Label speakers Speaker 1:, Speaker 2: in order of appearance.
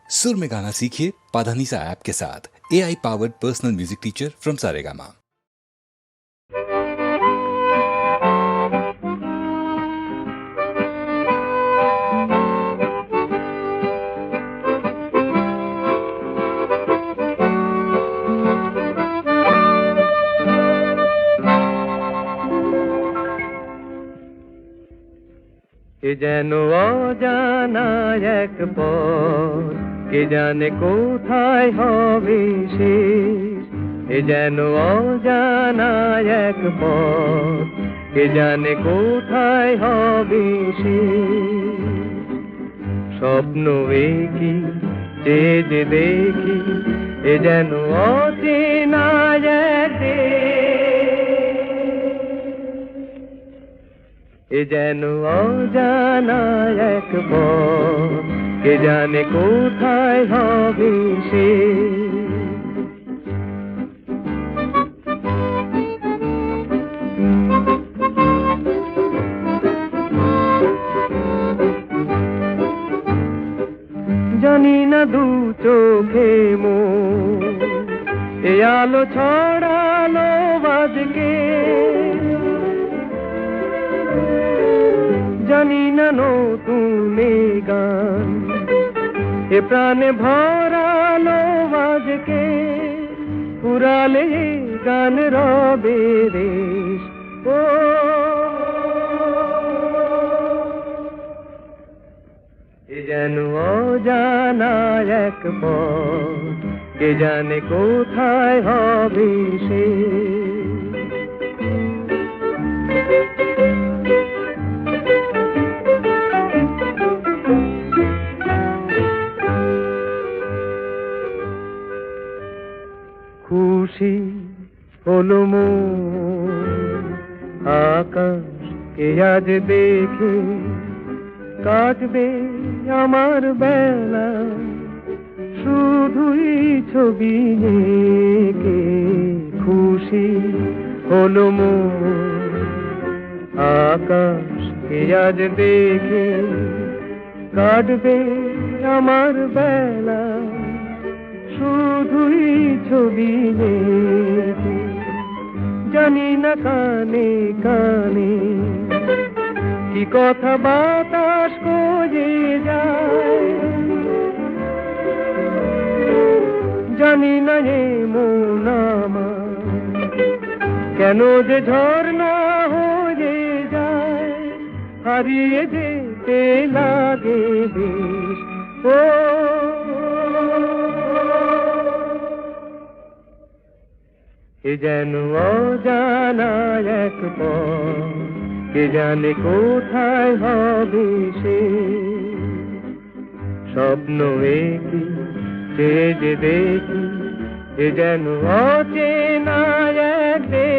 Speaker 1: सुर में गाना सीखिए पाधानीसा ऐप के साथ। AI powered personal music teacher from Saregama.
Speaker 2: কে যেন অজানা এক পথ, কে জানে কোথায় হবে শেষ। এ যেন অজানা এক পথ, কে জানে কোথায় হবে শেষ। স্বপ্ন কি যে দেখি, এ যেন অচেনা এক এ যেন অজানা এক পথ, কে জানে কোথায় হবে শেষ। জানি না দু চোখে মোর এ আলো ছড়ালো আজকে, জানি না নতুন গান এ প্রাণে ভরালো আজকে। পুরালে গান রবে রেশ, ও এ যেন অজানা এক পথ, কে জানে কোথায় হবে শেষ। খুশি হলো মন আকাশকে আজ দেখে, কাটবে আমার বেলা শুধুই ছবি এঁকে। খুশি হলো মন আকাশকে আজ দেখে, কাটবে আমার বেলা শুধুই ছবি এঁকে। জানি না কানে কানে কি কথা বাতাস করে যায়, জানি না এ মন আমার কেন যে ঝর্ণা হয়ে যায়। হারিয়ে যেতে লাগে বেশ, ও এ যেন অজানা এক পথ, কে জানে কোথায় হবে শেষ। স্বপ্ন কি যে দেখি, এ যেন অচেনা এক দেশ।